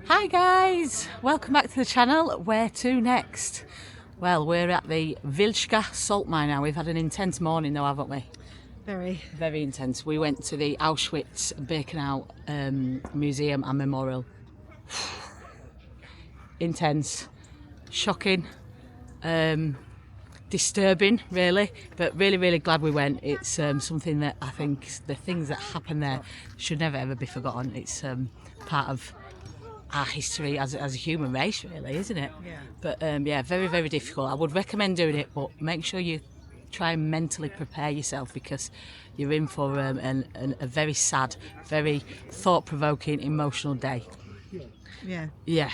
Hi guys, welcome back to the channel. Where to next? Well, we're at the Wieliczka Salt Mine now. We've had an intense morning though, haven't we? Very intense. We went to the Auschwitz-Birkenau Museum and Memorial. Intense, shocking, disturbing really, but really glad we went. It's something that I think the things that happen there should never ever be forgotten. It's part of our history as a human race really, isn't it? Yeah. But yeah, very difficult. I would recommend doing it, but make sure you try and mentally prepare yourself because you're in for a very sad, very thought-provoking, emotional day. Yeah. Yeah.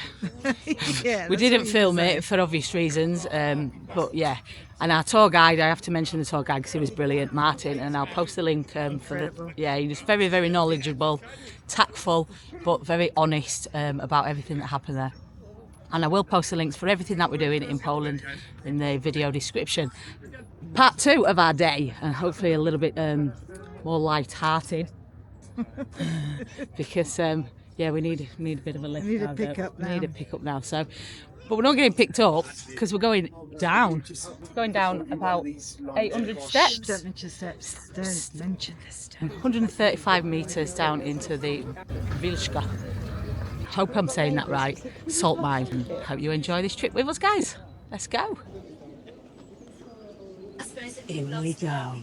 Yeah. We didn't film it for obvious reasons, but yeah. And our tour guide, I have to mention the tour guide because he was brilliant, Martin, and I'll post the link for the. Yeah, he was very knowledgeable, tactful, but very honest about everything that happened there. And I will post the links for everything that we're doing in Poland in the video description. Part 2 of our day, and hopefully a little bit more light-hearted, because yeah, we need a bit of a lift. We need a pick-up now. We need a pick-up now. So, but we're not getting picked up because we're going down. We're going down about 800 steps. Don't mention steps. Don't mention the steps. 135 metres down into the Wieliczka. Hope I'm saying that right. Salt mine. Hope you enjoy this trip with us, guys. Let's go. In we go.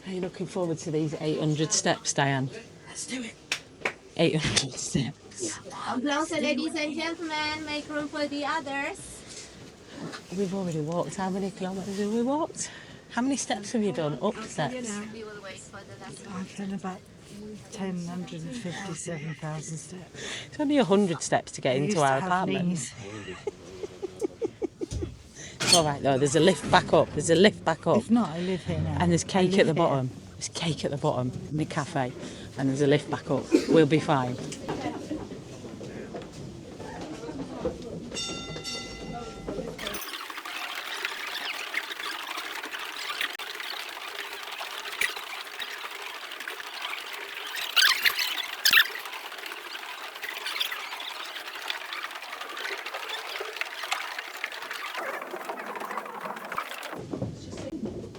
Are you looking forward to these 800 steps, Diane? Let's do it. 800 steps. Applause, ladies and gentlemen. Make room for the others. We've already walked. How many kilometres have we walked? How many steps have you done? Up the steps? We will wait for the last one. I've done about 157,000 steps. It's only 100 steps to get I into used our to have apartment. knees. It's all right though. There's a lift back up. There's a lift back up. If not, I live here now. And there's cake I live at the here. bottom. There's cake at the bottom in the cafe. And there's a lift back up. We'll be fine.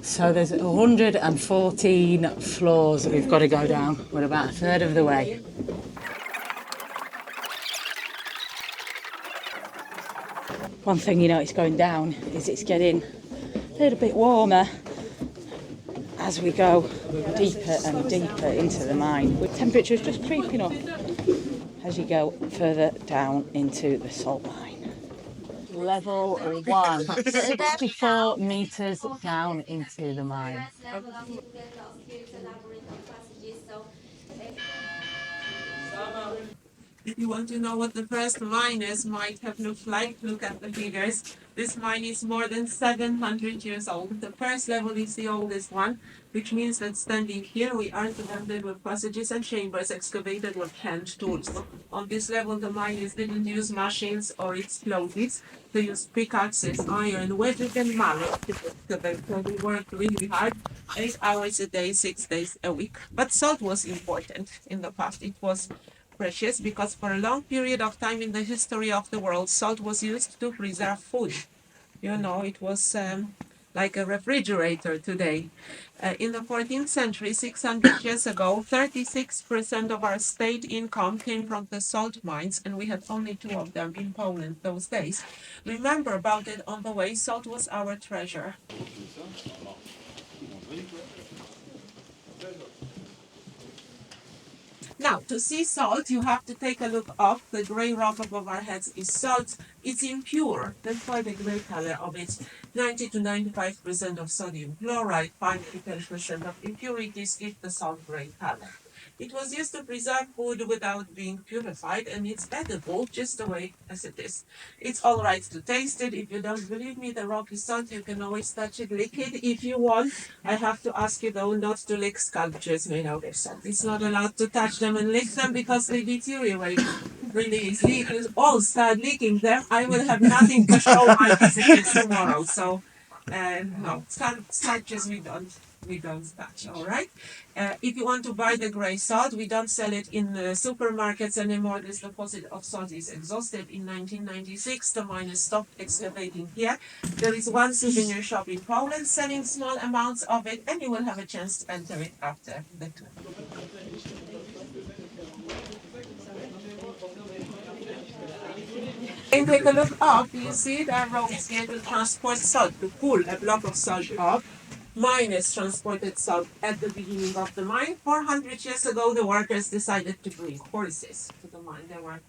So there's 114 floors that we've got to go down. We're about a third of the way. One thing you know it's going down is it's getting a little bit warmer as we go deeper and deeper into the mine. The temperature's just creeping up as you go further down into the salt mine. Level 1, 64 metres down into the mine. If you want to know what the first mine is, might have looked like, look at the figures. This mine is more than 700 years old. The first level is the oldest one, which means that standing here we are surrounded with passages and chambers excavated with hand tools. On this level the miners didn't use machines or explosives. They used pickaxes, iron, wedges and mallets to excavate. So they worked really hard, 8 hours a day, 6 days a week. But salt was important in the past. It was precious because for a long period of time in the history of the world, salt was used to preserve food. You know, it was like a refrigerator today. In the 14th century, 600 years ago, 36% of our state income came from the salt mines, and we had only 2 of them in Poland those days. Remember about it on the way, salt was our treasure. Now, to see salt, you have to take a look up. The gray rock above our heads is salt. It's impure. That's why the gray color of it. 90 to 95% of sodium chloride, 5 to 10% of impurities give the salt gray color. It was used to preserve food without being purified, and it's edible just the way as it is. It's all right to taste it. If you don't believe me, the rock is salt. You can always touch it, lick it if you want. I have to ask you though not to lick sculptures made out of salt. It's not allowed to touch them and lick them because they deteriorate really easily. If you all start licking them, I will have nothing to show my visitors tomorrow. So, no, sculptures we don't we don't touch, all right? If you want to buy the gray salt, we don't sell it in the supermarkets anymore. This deposit of salt is exhausted. In 1996, the miners stopped excavating here. There is one souvenir shop in Poland selling small amounts of it, and you will have a chance to enter it after the tour. And take a look up, you see there are roads here to transport salt, to pull a block of salt up. Miners transported salt at the beginning of the mine. 400 years ago, the workers decided to bring horses to the mine. There were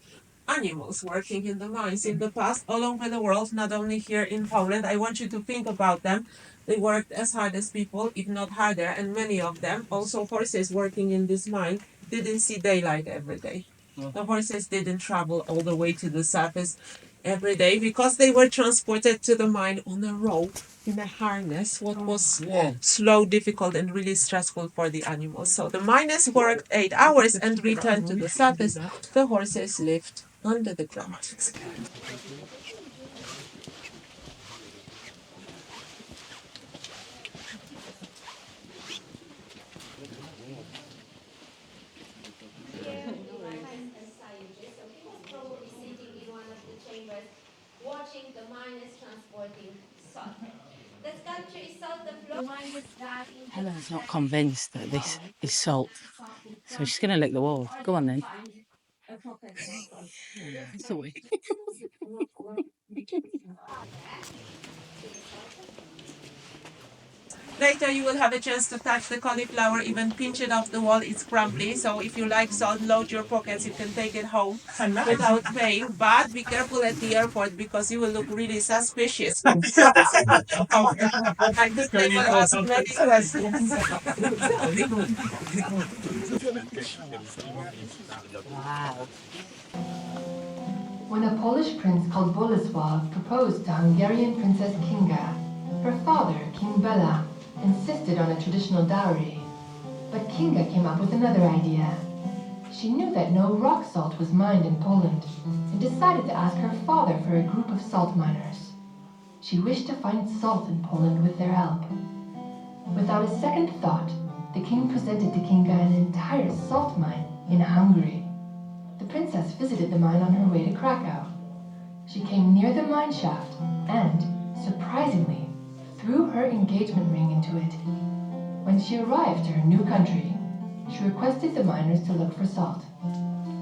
animals working in the mines in the past all over the world, not only here in Poland. I want you to think about them. They worked as hard as people, if not harder, and many of them, also horses working in this mine, didn't see daylight every day. The horses didn't travel all the way to the surface every day because they were transported to the mine on a rope in a harness, what was slow, difficult, and really stressful for the animals. So the miners worked 8 hours and returned to the surface. The horses lived under the ground. Probably sitting in one of the chambers, watching the miners transporting salt. The sculpture is salt the floor. Miners dive into Helen's not convinced that this is salt, so she's going to lick the wall. Go on then. Sorry. Later, you will have a chance to touch the cauliflower, even pinch it off the wall. It's crumbly. So if you like salt, load your pockets. You can take it home without paying. But be careful at the airport because you will look really suspicious. I think they will ask many questions. Wow. When a Polish prince called Bolesław proposed to Hungarian Princess Kinga, her father, King Bela, insisted on a traditional dowry. But Kinga came up with another idea. She knew that no rock salt was mined in Poland and decided to ask her father for a group of salt miners. She wished to find salt in Poland with their help. Without a second thought, the king presented to Kinga an entire salt mine in Hungary. The princess visited the mine on her way to Krakow. She came near the mine shaft and, surprisingly, threw her engagement ring into it. When she arrived to her new country, she requested the miners to look for salt.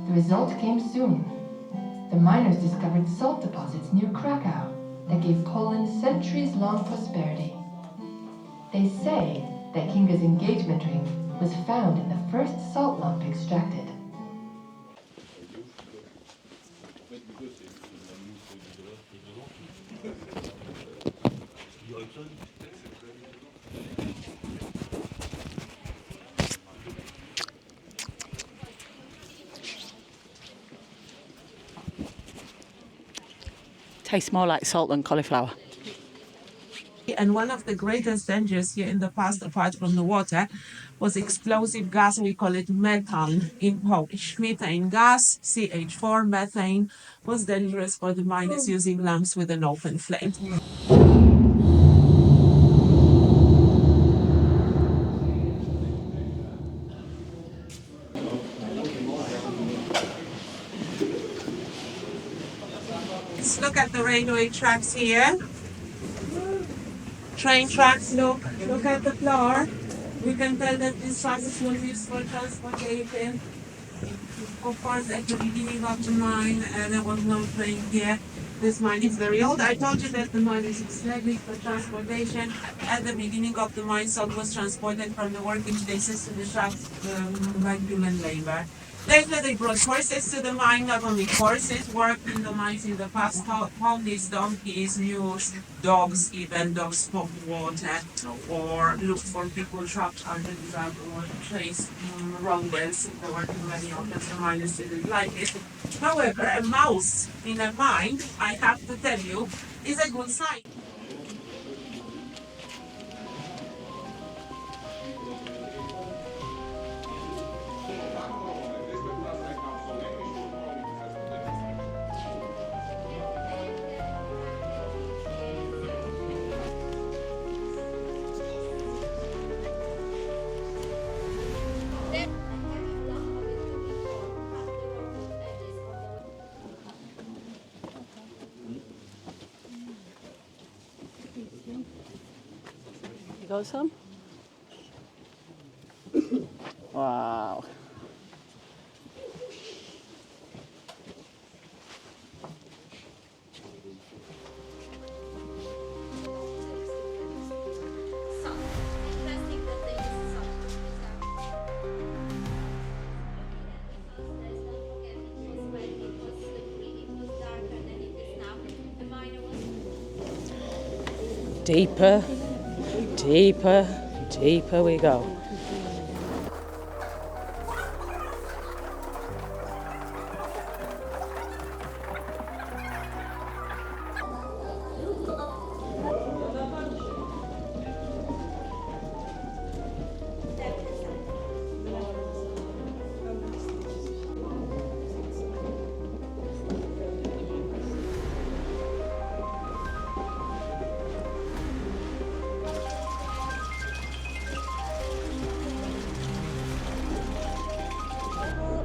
The result came soon. The miners discovered salt deposits near Krakow that gave Poland centuries-long prosperity. They say that Kinga's engagement ring was found in the first salt lump extracted. Tastes more like salt than cauliflower. And one of the greatest dangers here in the past, apart from the water, was explosive gas. We call it methane in Polish. Methane gas, CH4, methane, was dangerous for the miners using lamps with an open flame. Let's look at the railway tracks here. Train tracks, look at the floor. We can tell that this tracks were used for transportation. Of course, at the beginning of the mine, there was no train here. This mine is very old. I told you that the mine is extremely for transportation. At the beginning of the mine, salt was transported from the working places to the shafts by human labor. Later, they brought horses to the mine. Not only horses worked in the mines in the past, ponies, donkeys, mules, dogs, even dogs smoked water or looked for people trapped under the ground or chased rodents. There were too many of them, the miners didn't like it. However, a mouse in a mine, I have to tell you, is a good sign. got some? Wow. Salt. Interesting that they use salt to preserve. Looking at the first test, don't forget it was wet, it was slippery, it was darker than it is now. The miner was Deeper, deeper, deeper we go.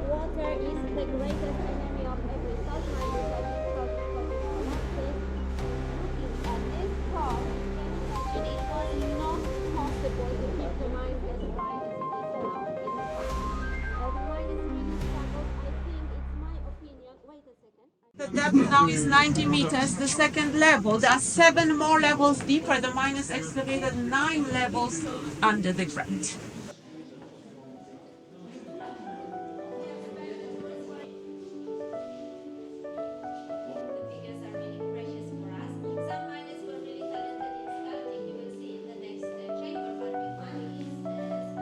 water is the greatest enemy of every salt mine because it collapses. Looking at this car, you can imagine it was not possible to keep the mine as dry as it is now. The mine is really struggled. I think it's my opinion. Wait a second. The depth now is 90 meters, the second level. There are 7 more levels deeper. The mine is excavated 9 levels under the ground. The figures are really precious for us. Some miners were really talented in sculpting. You will see in the next chamber, but with money is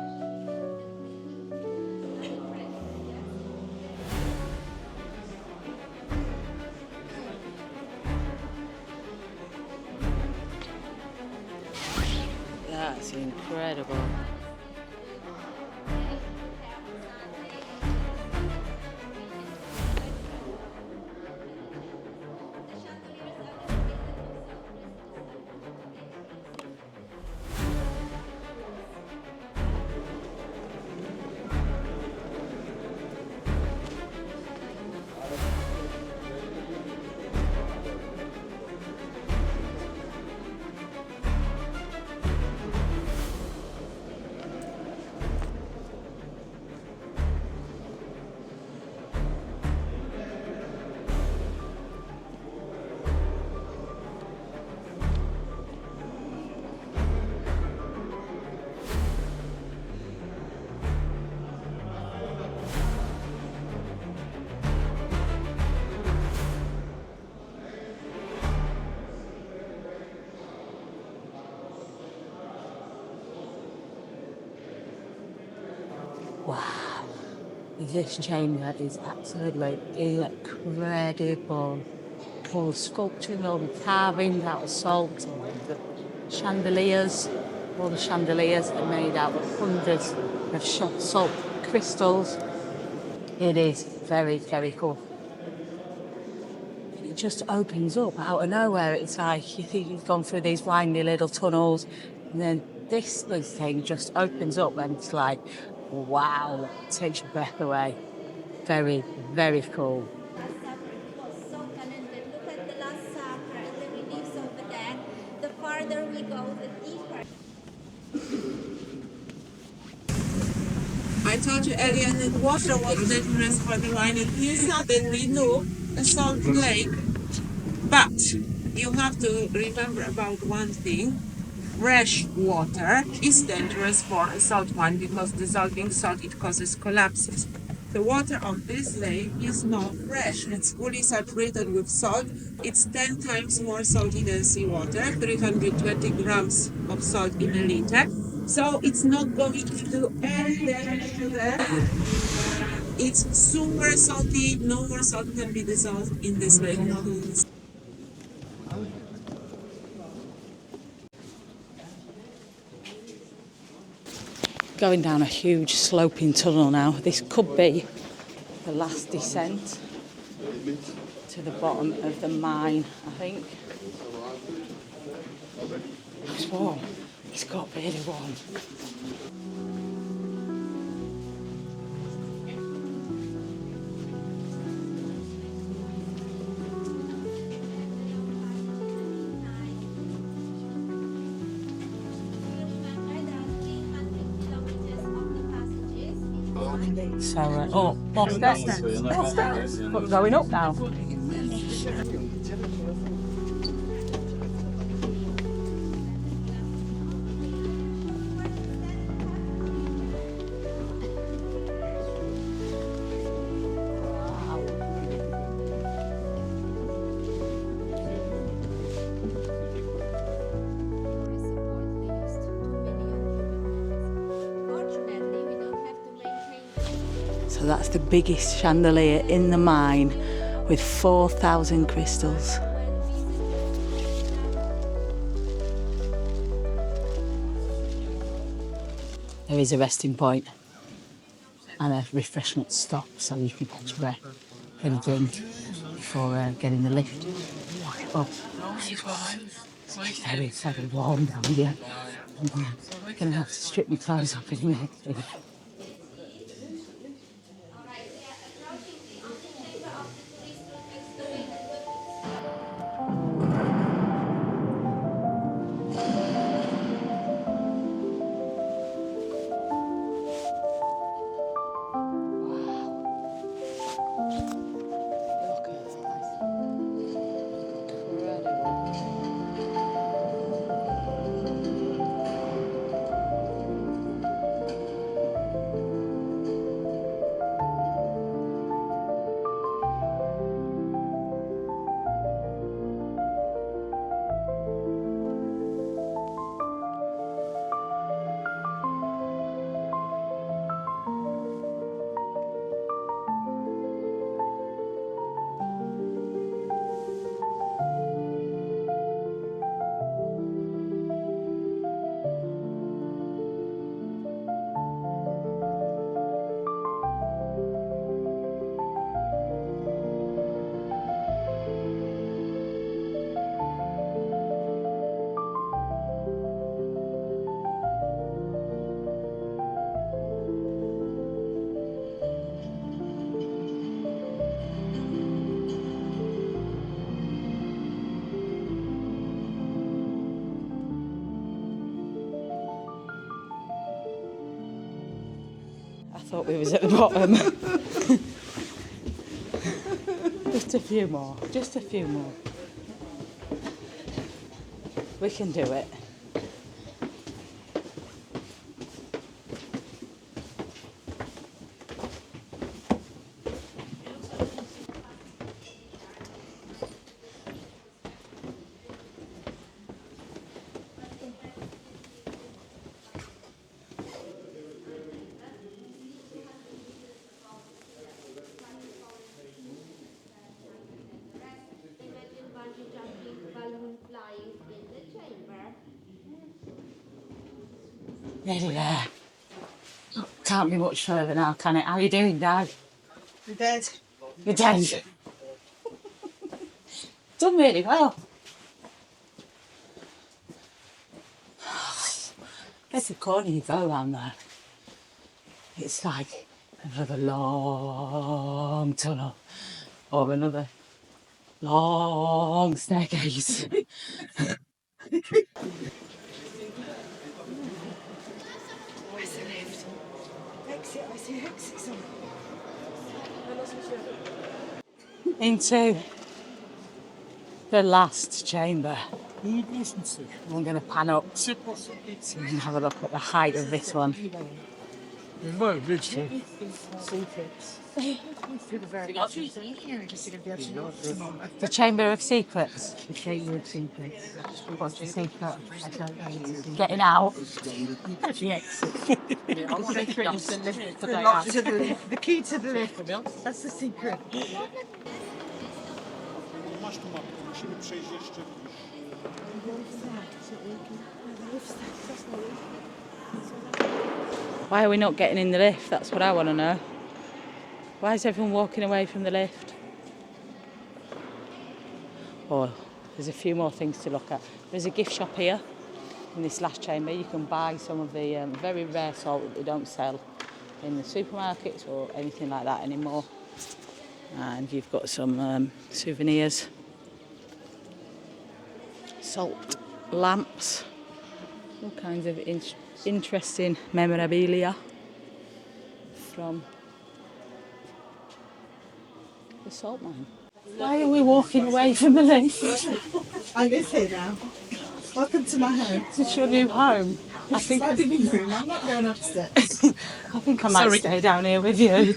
That's incredible. Wow, this chamber is absolutely incredible. All the sculpturing, all the carvings out of salt, the chandeliers, all the chandeliers are made out of hundreds of salt crystals. It is very, very cool. It just opens up out of nowhere. It's like you think you've gone through these windy little tunnels, and then this little thing just opens up, and it's like, wow, it takes your breath away. Very, very cool. Last Supper, he was so talented. Look at the Last Supper and the reliefs over there. The farther we go, the deeper. I told you earlier that water was dangerous for the mine, and here suddenly look, a salt lake. But you have to remember about one thing. Fresh water is dangerous for a salt mine because dissolving salt, it causes collapses. The water of this lake is not fresh. It's fully saturated with salt. It's 10 times more salty than seawater, 320 grams of salt in a liter. So it's not going to do any damage to the... It's super salty. No more salt can be dissolved in this lake. Going down a huge sloping tunnel now. This could be the last descent to the bottom of the mine, I think. It's warm. It's got really warm. So, oh, more steps. More steps. But we're going up now. Fortunately, we don't have to maintain. So that's the biggest chandelier in the mine with 4,000 crystals. There is a resting point and a refreshment stop so you can catch your breath and a drink before getting the lift. Oh, it's very, very warm down here. I'm going to have to strip my clothes off in a minute. I thought we was at the bottom. Just a few more, just a few more. We can do it. Imagine bungee jumping, balloon flying in the chamber. Nearly there. Can't be much further now, can it? How are you doing, Dad? You're dead. You're dead. Done really well. There's the corner you go around there. It's like another long tunnel or another long staircase. Where's the lift? Exit, I see exit somewhere. Into the last chamber. Il business. I'm going to pan up so you can have a look at the height of this one. The Chamber of Secrets. The Chamber of Secrets. What's the secret? I don't know. Getting out. The exit. The lock to the lift. The key to the lift. That's the secret. Masz tu mapkę, musimy przejść jeszcze. Why are we not getting in the lift? That's what I want to know. Why is everyone walking away from the lift? Oh, there's a few more things to look at. There's a gift shop here in this last chamber. You can buy some of the very rare salt that they don't sell in the supermarkets or anything like that anymore. And you've got some souvenirs, salt lamps, all kinds of interesting memorabilia from the salt mine. Why are we walking away from the lift? I live here now. Welcome to my home. Is this your new home? I think My living room. I'm not going upstairs. I think I might stay down here with you.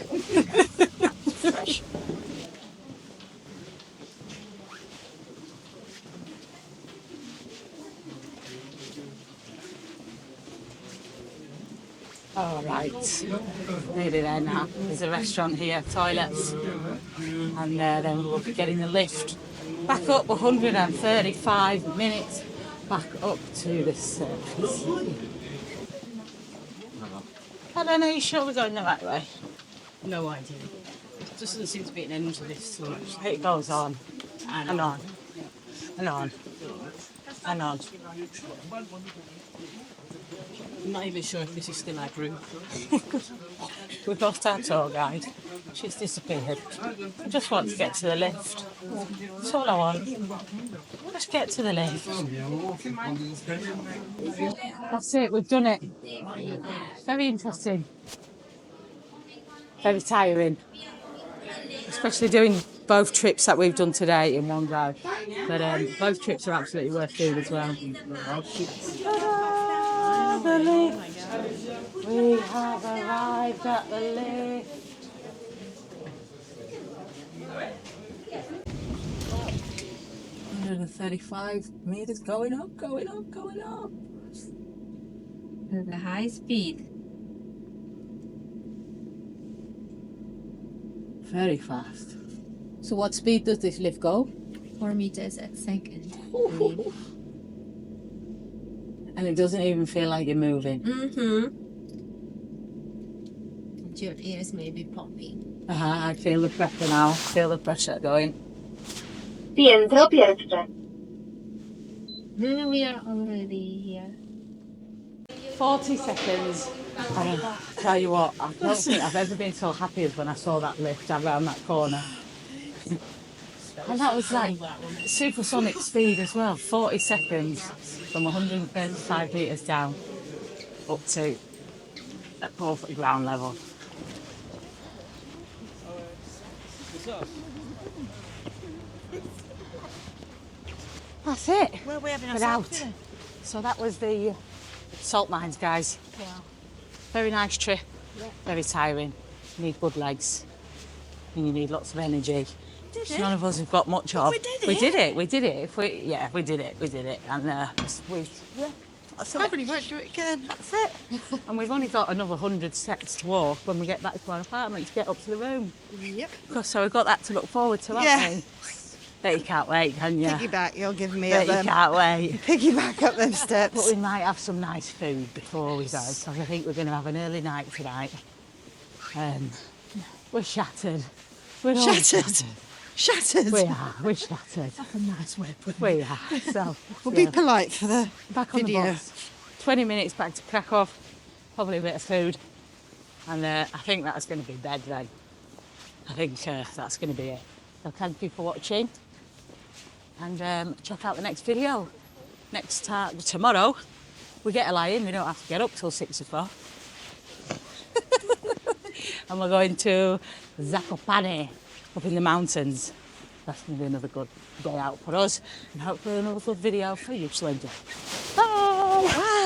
All right, nearly there now. There's a restaurant here, toilets, and then we'll be getting the lift back up 135 minutes back up to the surface. I don't know, you sure we're going the right way? No idea. Just doesn't seem to be an end to this so much. It goes on and on and on and on. I'm not even sure if this is still our group. We've lost our tour guide. She's disappeared. I just want to get to the lift. That's all I want. Just get to the lift. That's it, we've done it. Very interesting. Very tiring. Especially doing both trips that we've done today in one go. But both trips are absolutely worth doing as well. The lift. We have arrived at the lift. Another 35 meters going up, going up, going up. The high speed. Very fast. So what speed does this lift go? 4 meters a second. And it doesn't even feel like you're moving. Your ears may be popping. I feel the pressure now. Feel the pressure going. Piętro pierwsze. We are already here. 40 seconds. And I tell you what, I don't think I've ever been so happy as when I saw that lift around that corner. And that was like supersonic speed as well. 40 seconds from 135 metres down up to above ground level. That's it. Where are we having We're out. So that was the salt mines, guys. Wow. Very nice trip. Very tiring. You need good legs. And you need lots of energy. None of us have got much of. We did it. We did it. We did it. And I really won't do it again. that's it. And we've only got another 100 steps to walk when we get back to our apartment to get up to the room. Yep. So we've got that to look forward to, haven't we? Bet you can't wait, can you? Piggyback, you'll give me Bet a you can't wait. piggyback up them But steps. we might have some nice food before we go, so I think we're going to have an early night tonight. We're shattered. We're all Shattered. Shattered. We're shattered. That's a nice way of putting it. We are. So We'll be polite for the back on video. the bus. 20 minutes back to Krakow. Probably a bit of food, and I think that's going to be bed then. I think that's going to be it. So thank you for watching, and check out the next video. Tomorrow, we get a lie in. We don't have to get up till 6 o'clock. And we're going to Zakopane, up in the mountains. That's going to be another good day out for us, and hopefully another good video for you to enjoy. Bye!